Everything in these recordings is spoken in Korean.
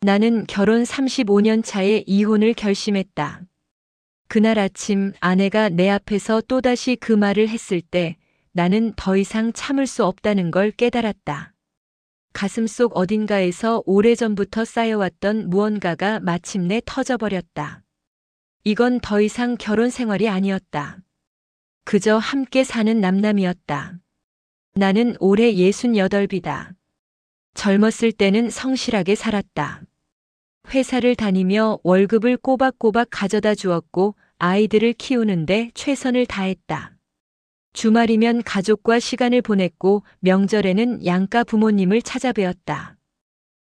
나는 결혼 35년 차에 이혼을 결심했다. 그날 아침 아내가 내 앞에서 또다시 그 말을 했을 때 나는 더 이상 참을 수 없다는 걸 깨달았다. 가슴속 어딘가에서 오래전부터 쌓여왔던 무언가가 마침내 터져버렸다. 이건 더 이상 결혼 생활이 아니었다. 그저 함께 사는 남남이었다. 나는 올해 68이다. 젊었을 때는 성실하게 살았다. 회사를 다니며 월급을 꼬박꼬박 가져다 주었고 아이들을 키우는데 최선을 다했다. 주말이면 가족과 시간을 보냈고 명절에는 양가 부모님을 찾아뵈었다.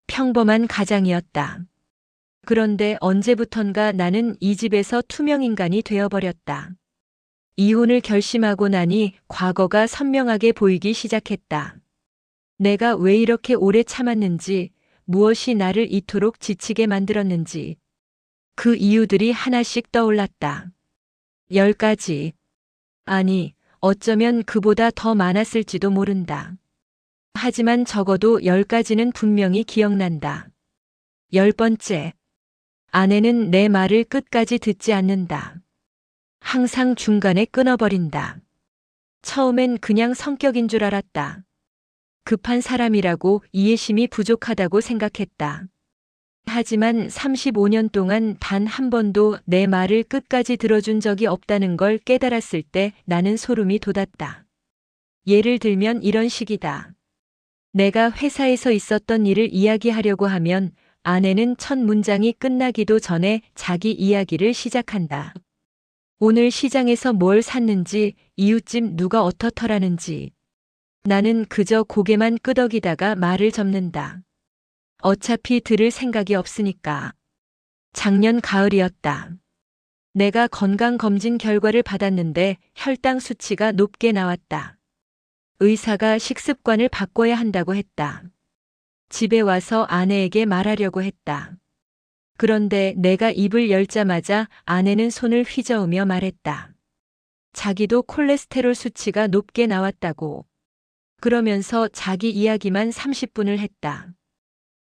평범한 가장이었다. 그런데 언제부턴가 나는 이 집에서 투명인간이 되어버렸다. 이혼을 결심하고 나니 과거가 선명하게 보이기 시작했다. 내가 왜 이렇게 오래 참았는지, 무엇이 나를 이토록 지치게 만들었는지, 그 이유들이 하나씩 떠올랐다. 10가지. 아니, 어쩌면 그보다 더 많았을지도 모른다. 하지만 적어도 10가지는 분명히 기억난다. 10번째. 아내는 내 말을 끝까지 듣지 않는다. 항상 중간에 끊어버린다. 처음엔 그냥 성격인 줄 알았다. 급한 사람이라고 이해심이 부족하다고 생각했다. 하지만 35년 동안 단 한 번도 내 말을 끝까지 들어준 적이 없다는 걸 깨달았을 때 나는 소름이 돋았다. 예를 들면 이런 식이다. 내가 회사에서 있었던 일을 이야기하려고 하면 아내는 첫 문장이 끝나기도 전에 자기 이야기를 시작한다. 오늘 시장에서 뭘 샀는지, 이웃집 누가 어떻더라는지. 나는 그저 고개만 끄덕이다가 말을 접는다. 어차피 들을 생각이 없으니까. 작년 가을이었다. 내가 건강검진 결과를 받았는데 혈당 수치가 높게 나왔다. 의사가 식습관을 바꿔야 한다고 했다. 집에 와서 아내에게 말하려고 했다. 그런데 내가 입을 열자마자 아내는 손을 휘저으며 말했다. 자기도 콜레스테롤 수치가 높게 나왔다고. 그러면서 자기 이야기만 30분을 했다.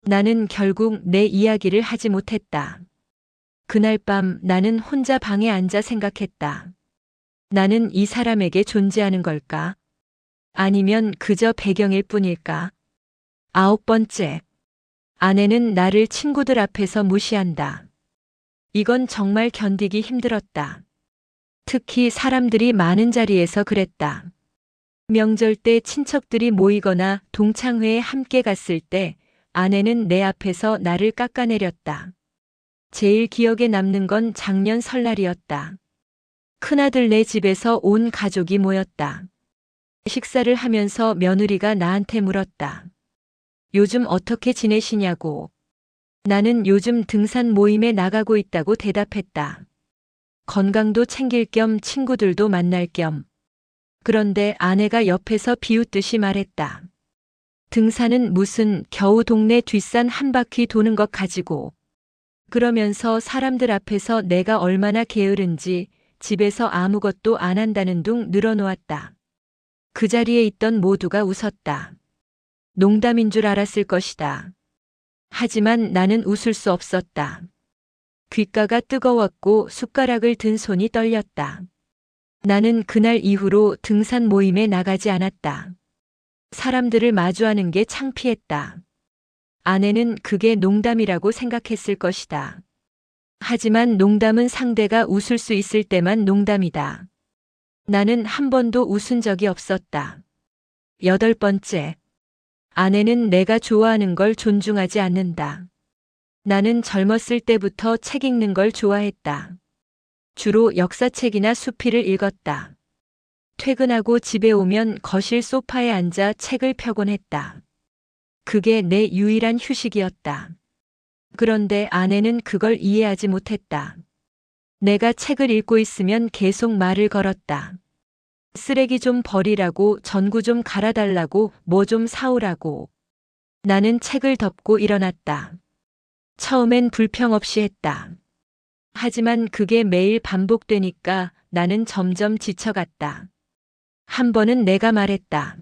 나는 결국 내 이야기를 하지 못했다. 그날 밤 나는 혼자 방에 앉아 생각했다. 나는 이 사람에게 존재하는 걸까? 아니면 그저 배경일 뿐일까? 9번째. 아내는 나를 친구들 앞에서 무시한다. 이건 정말 견디기 힘들었다. 특히 사람들이 많은 자리에서 그랬다. 명절 때 친척들이 모이거나 동창회에 함께 갔을 때 아내는 내 앞에서 나를 깎아내렸다. 제일 기억에 남는 건 작년 설날이었다. 큰아들네 집에서 온 가족이 모였다. 식사를 하면서 며느리가 나한테 물었다. 요즘 어떻게 지내시냐고. 나는 요즘 등산 모임에 나가고 있다고 대답했다. 건강도 챙길 겸 친구들도 만날 겸. 그런데 아내가 옆에서 비웃듯이 말했다. 등산은 무슨 겨우 동네 뒷산 한 바퀴 도는 것 가지고. 그러면서 사람들 앞에서 내가 얼마나 게으른지 집에서 아무것도 안 한다는 둥 늘어놓았다. 그 자리에 있던 모두가 웃었다. 농담인 줄 알았을 것이다. 하지만 나는 웃을 수 없었다. 귓가가 뜨거웠고 숟가락을 든 손이 떨렸다. 나는 그날 이후로 등산 모임에 나가지 않았다. 사람들을 마주하는 게 창피했다. 아내는 그게 농담이라고 생각했을 것이다. 하지만 농담은 상대가 웃을 수 있을 때만 농담이다. 나는 한 번도 웃은 적이 없었다. 8번째. 아내는 내가 좋아하는 걸 존중하지 않는다. 나는 젊었을 때부터 책 읽는 걸 좋아했다. 주로 역사책이나 수필을 읽었다. 퇴근하고 집에 오면 거실 소파에 앉아 책을 펴곤 했다. 그게 내 유일한 휴식이었다. 그런데 아내는 그걸 이해하지 못했다. 내가 책을 읽고 있으면 계속 말을 걸었다. 쓰레기 좀 버리라고, 전구 좀 갈아달라고, 뭐 좀 사오라고. 나는 책을 덮고 일어났다. 처음엔 불평 없이 했다. 하지만 그게 매일 반복되니까 나는 점점 지쳐갔다. 한 번은 내가 말했다.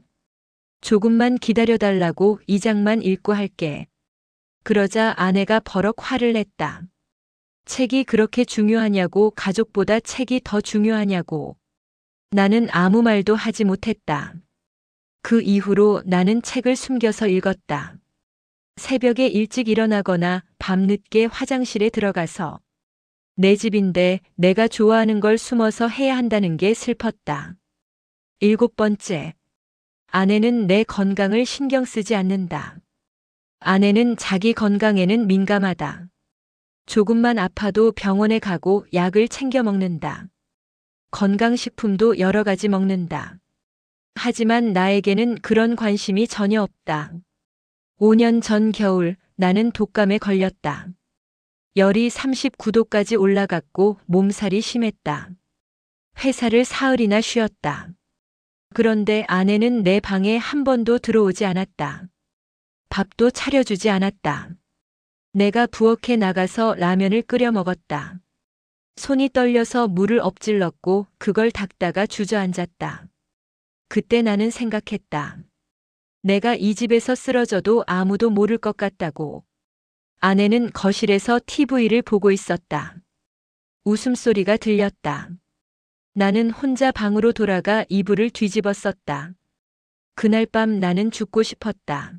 조금만 기다려달라고, 이 장만 읽고 할게. 그러자 아내가 버럭 화를 냈다. 책이 그렇게 중요하냐고, 가족보다 책이 더 중요하냐고. 나는 아무 말도 하지 못했다. 그 이후로 나는 책을 숨겨서 읽었다. 새벽에 일찍 일어나거나 밤늦게 화장실에 들어가서 내 집인데 내가 좋아하는 걸 숨어서 해야 한다는 게 슬펐다. 7번째. 아내는 내 건강을 신경 쓰지 않는다. 아내는 자기 건강에는 민감하다. 조금만 아파도 병원에 가고 약을 챙겨 먹는다. 건강식품도 여러 가지 먹는다. 하지만 나에게는 그런 관심이 전혀 없다. 5년 전 겨울 나는 독감에 걸렸다. 열이 39도까지 올라갔고 몸살이 심했다. 회사를 사흘이나 쉬었다. 그런데 아내는 내 방에 한 번도 들어오지 않았다. 밥도 차려주지 않았다. 내가 부엌에 나가서 라면을 끓여 먹었다. 손이 떨려서 물을 엎질렀고 그걸 닦다가 주저앉았다. 그때 나는 생각했다. 내가 이 집에서 쓰러져도 아무도 모를 것 같다고. 아내는 거실에서 TV를 보고 있었다. 웃음소리가 들렸다. 나는 혼자 방으로 돌아가 이불을 뒤집어 썼다. 그날 밤 나는 죽고 싶었다.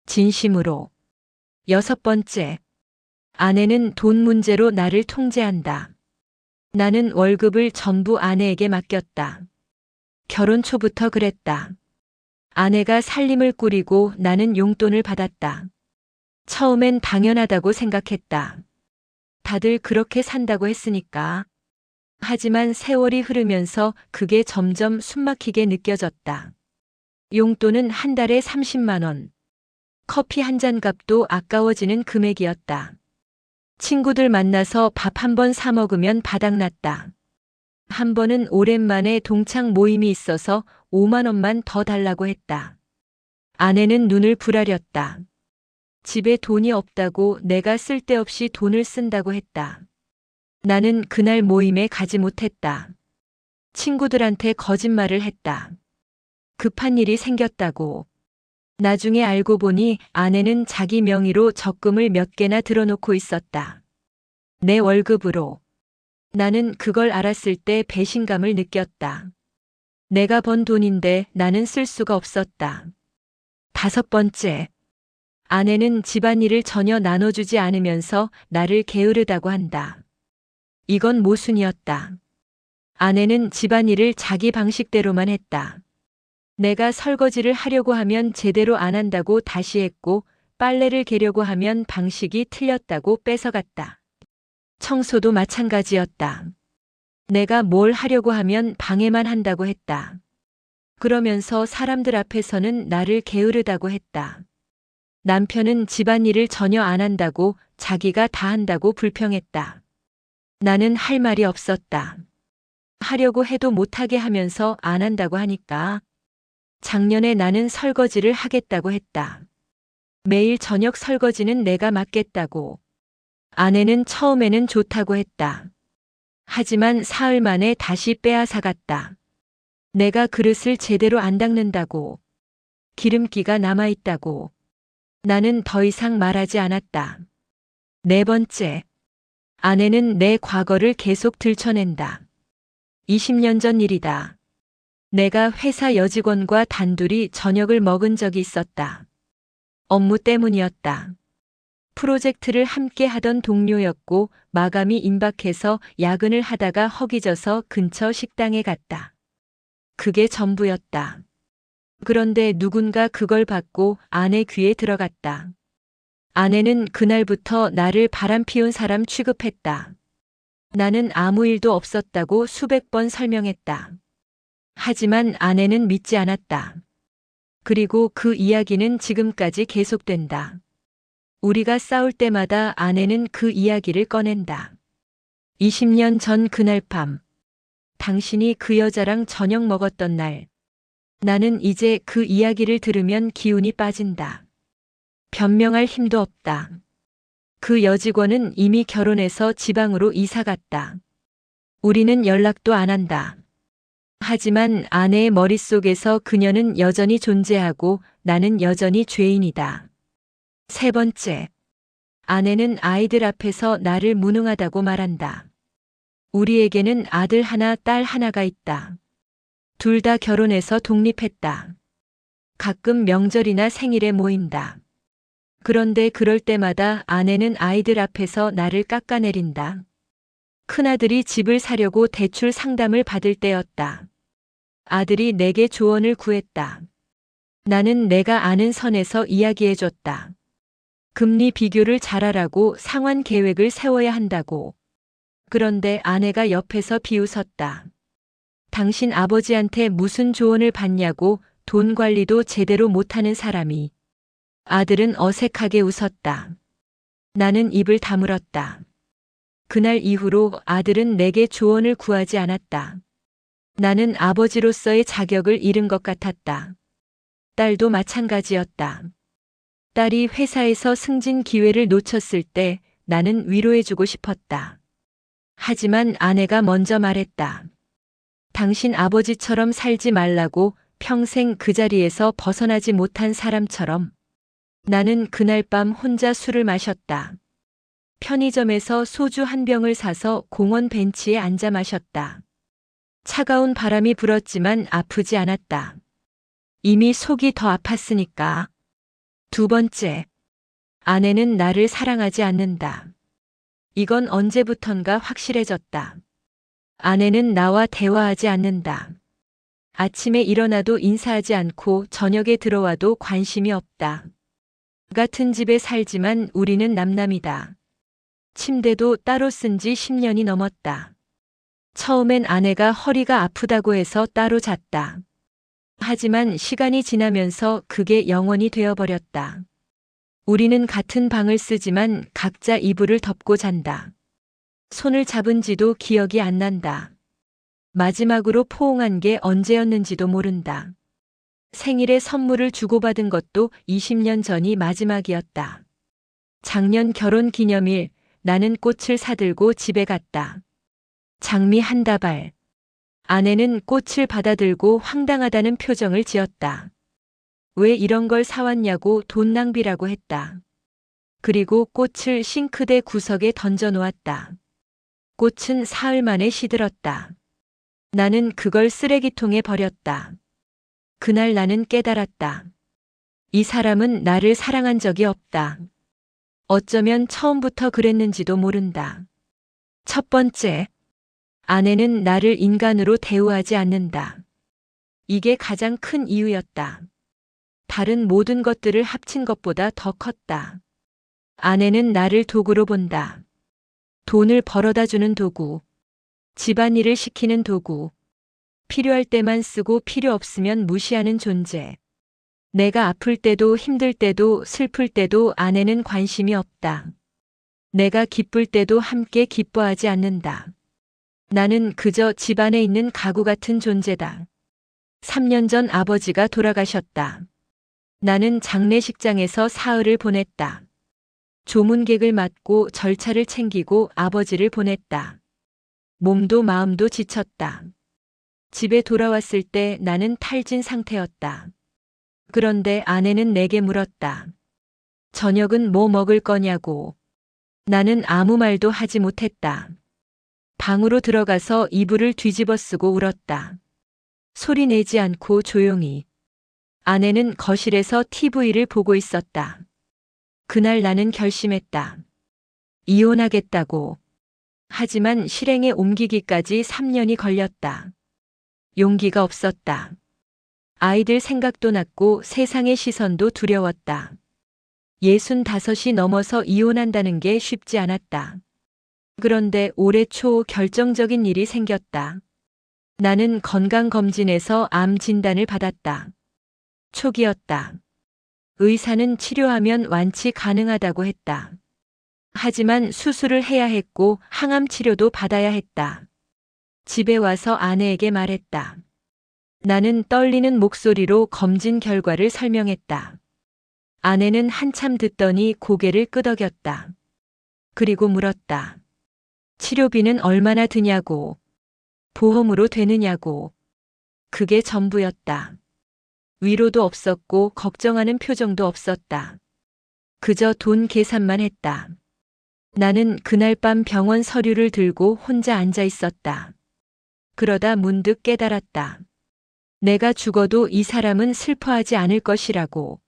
진심으로. 6번째. 아내는 돈 문제로 나를 통제한다. 나는 월급을 전부 아내에게 맡겼다. 결혼 초부터 그랬다. 아내가 살림을 꾸리고 나는 용돈을 받았다. 처음엔 당연하다고 생각했다. 다들 그렇게 산다고 했으니까. 하지만 세월이 흐르면서 그게 점점 숨막히게 느껴졌다. 용돈은 한 달에 30만 원. 커피 한 잔 값도 아까워지는 금액이었다. 친구들 만나서 밥 한 번 사 먹으면 바닥났다. 한 번은 오랜만에 동창 모임이 있어서 5만 원만 더 달라고 했다. 아내는 눈을 부라렸다. 집에 돈이 없다고, 내가 쓸데없이 돈을 쓴다고 했다. 나는 그날 모임에 가지 못했다. 친구들한테 거짓말을 했다. 급한 일이 생겼다고. 나중에 알고 보니 아내는 자기 명의로 적금을 몇 개나 들어놓고 있었다. 내 월급으로. 나는 그걸 알았을 때 배신감을 느꼈다. 내가 번 돈인데 나는 쓸 수가 없었다. 5번째. 아내는 집안일을 전혀 나눠주지 않으면서 나를 게으르다고 한다. 이건 모순이었다. 아내는 집안일을 자기 방식대로만 했다. 내가 설거지를 하려고 하면 제대로 안 한다고 다시 했고, 빨래를 개려고 하면 방식이 틀렸다고 뺏어갔다. 청소도 마찬가지였다. 내가 뭘 하려고 하면 방해만 한다고 했다. 그러면서 사람들 앞에서는 나를 게으르다고 했다. 남편은 집안일을 전혀 안 한다고, 자기가 다 한다고 불평했다. 나는 할 말이 없었다. 하려고 해도 못하게 하면서 안 한다고 하니까. 작년에 나는 설거지를 하겠다고 했다. 매일 저녁 설거지는 내가 맡겠다고. 아내는 처음에는 좋다고 했다. 하지만 사흘 만에 다시 빼앗아갔다. 내가 그릇을 제대로 안 닦는다고. 기름기가 남아있다고. 나는 더 이상 말하지 않았다. 4번째. 아내는 내 과거를 계속 들춰낸다. 20년 전 일이다. 내가 회사 여직원과 단둘이 저녁을 먹은 적이 있었다. 업무 때문이었다. 프로젝트를 함께 하던 동료였고 마감이 임박해서 야근을 하다가 허기져서 근처 식당에 갔다. 그게 전부였다. 그런데 누군가 그걸 받고 아내 귀에 들어갔다. 아내는 그날부터 나를 바람피운 사람 취급했다. 나는 아무 일도 없었다고 수백 번 설명했다. 하지만 아내는 믿지 않았다. 그리고 그 이야기는 지금까지 계속된다. 우리가 싸울 때마다 아내는 그 이야기를 꺼낸다. 20년 전 그날 밤. 당신이 그 여자랑 저녁 먹었던 날. 나는 이제 그 이야기를 들으면 기운이 빠진다. 변명할 힘도 없다. 그 여직원은 이미 결혼해서 지방으로 이사 갔다. 우리는 연락도 안 한다. 하지만 아내의 머릿속에서 그녀는 여전히 존재하고 나는 여전히 죄인이다. 3번째. 아내는 아이들 앞에서 나를 무능하다고 말한다. 우리에게는 아들 하나, 딸 하나가 있다. 둘 다 결혼해서 독립했다. 가끔 명절이나 생일에 모인다. 그런데 그럴 때마다 아내는 아이들 앞에서 나를 깎아내린다. 큰아들이 집을 사려고 대출 상담을 받을 때였다. 아들이 내게 조언을 구했다. 나는 내가 아는 선에서 이야기해줬다. 금리 비교를 잘하라고 상환 계획을 세워야 한다고. 그런데 아내가 옆에서 비웃었다. 당신 아버지한테 무슨 조언을 받냐고, 돈 관리도 제대로 못하는 사람이. 아들은 어색하게 웃었다. 나는 입을 다물었다. 그날 이후로 아들은 내게 조언을 구하지 않았다. 나는 아버지로서의 자격을 잃은 것 같았다. 딸도 마찬가지였다. 딸이 회사에서 승진 기회를 놓쳤을 때 나는 위로해주고 싶었다. 하지만 아내가 먼저 말했다. 당신 아버지처럼 살지 말라고, 평생 그 자리에서 벗어나지 못한 사람처럼. 나는 그날 밤 혼자 술을 마셨다. 편의점에서 소주 한 병을 사서 공원 벤치에 앉아 마셨다. 차가운 바람이 불었지만 아프지 않았다. 이미 속이 더 아팠으니까. 두 번째, 아내는 나를 사랑하지 않는다. 이건 언제부턴가 확실해졌다. 아내는 나와 대화하지 않는다. 아침에 일어나도 인사하지 않고 저녁에 들어와도 관심이 없다. 같은 집에 살지만 우리는 남남이다. 침대도 따로 쓴 지 10년이 넘었다. 처음엔 아내가 허리가 아프다고 해서 따로 잤다. 하지만 시간이 지나면서 그게 영원이 되어버렸다. 우리는 같은 방을 쓰지만 각자 이불을 덮고 잔다. 손을 잡은 지도 기억이 안 난다. 마지막으로 포옹한 게 언제였는지도 모른다. 생일에 선물을 주고받은 것도 20년 전이 마지막이었다. 작년 결혼 기념일, 나는 꽃을 사들고 집에 갔다. 장미 한 다발. 아내는 꽃을 받아들고 황당하다는 표정을 지었다. 왜 이런 걸 사왔냐고, 돈 낭비라고 했다. 그리고 꽃을 싱크대 구석에 던져 놓았다. 꽃은 사흘 만에 시들었다. 나는 그걸 쓰레기통에 버렸다. 그날 나는 깨달았다. 이 사람은 나를 사랑한 적이 없다. 어쩌면 처음부터 그랬는지도 모른다. 첫 번째, 아내는 나를 인간으로 대우하지 않는다. 이게 가장 큰 이유였다. 다른 모든 것들을 합친 것보다 더 컸다. 아내는 나를 도구로 본다. 돈을 벌어다 주는 도구, 집안일을 시키는 도구, 필요할 때만 쓰고 필요 없으면 무시하는 존재. 내가 아플 때도 힘들 때도 슬플 때도 아내는 관심이 없다. 내가 기쁠 때도 함께 기뻐하지 않는다. 나는 그저 집안에 있는 가구 같은 존재다. 3년 전 아버지가 돌아가셨다. 나는 장례식장에서 사흘을 보냈다. 조문객을 맞고 절차를 챙기고 아버지를 보냈다. 몸도 마음도 지쳤다. 집에 돌아왔을 때 나는 탈진 상태였다. 그런데 아내는 내게 물었다. 저녁은 뭐 먹을 거냐고. 나는 아무 말도 하지 못했다. 방으로 들어가서 이불을 뒤집어 쓰고 울었다. 소리 내지 않고 조용히. 아내는 거실에서 TV를 보고 있었다. 그날 나는 결심했다. 이혼하겠다고. 하지만 실행에 옮기기까지 3년이 걸렸다. 용기가 없었다. 아이들 생각도 났고 세상의 시선도 두려웠다. 65이 넘어서 이혼한다는 게 쉽지 않았다. 그런데 올해 초 결정적인 일이 생겼다. 나는 건강검진에서 암 진단을 받았다. 초기였다. 의사는 치료하면 완치 가능하다고 했다. 하지만 수술을 해야 했고 항암 치료도 받아야 했다. 집에 와서 아내에게 말했다. 나는 떨리는 목소리로 검진 결과를 설명했다. 아내는 한참 듣더니 고개를 끄덕였다. 그리고 물었다. 치료비는 얼마나 드냐고. 보험으로 되느냐고. 그게 전부였다. 위로도 없었고 걱정하는 표정도 없었다. 그저 돈 계산만 했다. 나는 그날 밤 병원 서류를 들고 혼자 앉아 있었다. 그러다 문득 깨달았다. 내가 죽어도 이 사람은 슬퍼하지 않을 것이라고.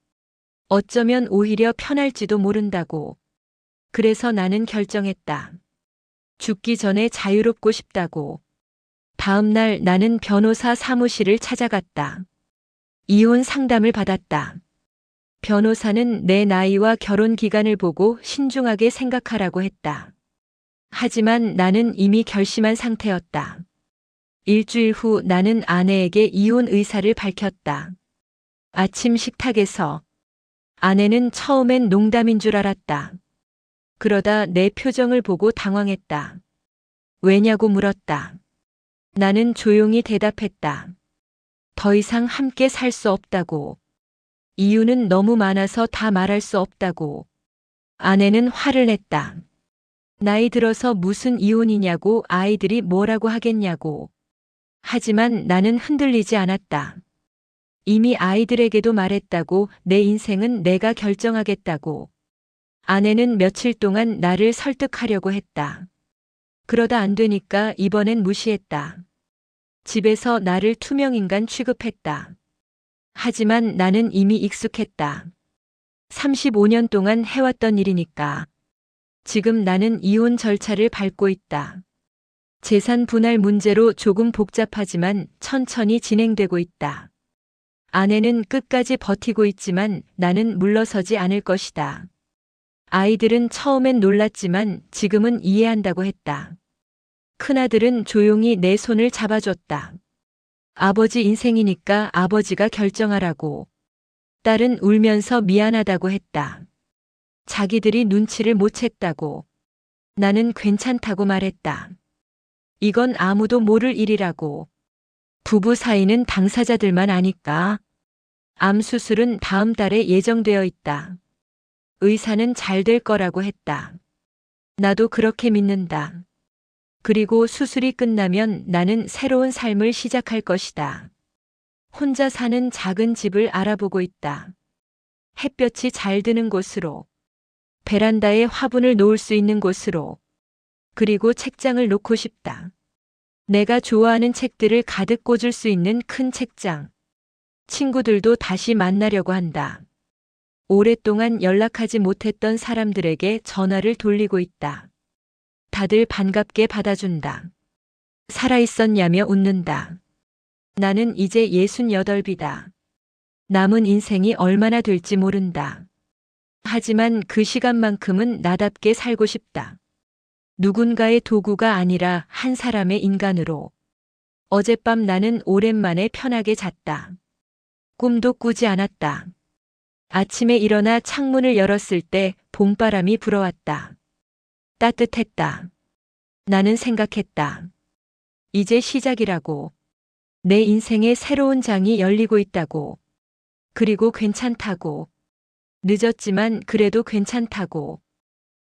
어쩌면 오히려 편할지도 모른다고. 그래서 나는 결정했다. 죽기 전에 자유롭고 싶다고. 다음 날 나는 변호사 사무실을 찾아갔다. 이혼 상담을 받았다. 변호사는 내 나이와 결혼 기간을 보고 신중하게 생각하라고 했다. 하지만 나는 이미 결심한 상태였다. 일주일 후 나는 아내에게 이혼 의사를 밝혔다. 아침 식탁에서 아내는 처음엔 농담인 줄 알았다. 그러다 내 표정을 보고 당황했다. 왜냐고 물었다. 나는 조용히 대답했다. 더 이상 함께 살 수 없다고. 이유는 너무 많아서 다 말할 수 없다고. 아내는 화를 냈다. 나이 들어서 무슨 이혼이냐고, 아이들이 뭐라고 하겠냐고. 하지만 나는 흔들리지 않았다. 이미 아이들에게도 말했다고. 내 인생은 내가 결정하겠다고. 아내는 며칠 동안 나를 설득하려고 했다. 그러다 안 되니까 이번엔 무시했다. 집에서 나를 투명인간 취급했다. 하지만 나는 이미 익숙했다. 35년 동안 해왔던 일이니까. 지금 나는 이혼 절차를 밟고 있다. 재산 분할 문제로 조금 복잡하지만 천천히 진행되고 있다. 아내는 끝까지 버티고 있지만 나는 물러서지 않을 것이다. 아이들은 처음엔 놀랐지만 지금은 이해한다고 했다. 큰아들은 조용히 내 손을 잡아줬다. 아버지 인생이니까 아버지가 결정하라고. 딸은 울면서 미안하다고 했다. 자기들이 눈치를 못 챘다고. 나는 괜찮다고 말했다. 이건 아무도 모를 일이라고. 부부 사이는 당사자들만 아니까. 암 수술은 다음 달에 예정되어 있다. 의사는 잘 될 거라고 했다. 나도 그렇게 믿는다. 그리고 수술이 끝나면 나는 새로운 삶을 시작할 것이다. 혼자 사는 작은 집을 알아보고 있다. 햇볕이 잘 드는 곳으로. 베란다에 화분을 놓을 수 있는 곳으로. 그리고 책장을 놓고 싶다. 내가 좋아하는 책들을 가득 꽂을 수 있는 큰 책장. 친구들도 다시 만나려고 한다. 오랫동안 연락하지 못했던 사람들에게 전화를 돌리고 있다. 다들 반갑게 받아준다. 살아있었냐며 웃는다. 나는 이제 68이다. 남은 인생이 얼마나 될지 모른다. 하지만 그 시간만큼은 나답게 살고 싶다. 누군가의 도구가 아니라 한 사람의 인간으로. 어젯밤 나는 오랜만에 편하게 잤다. 꿈도 꾸지 않았다. 아침에 일어나 창문을 열었을 때 봄바람이 불어왔다. 따뜻했다. 나는 생각했다. 이제 시작이라고. 내 인생의 새로운 장이 열리고 있다고. 그리고 괜찮다고. 늦었지만 그래도 괜찮다고.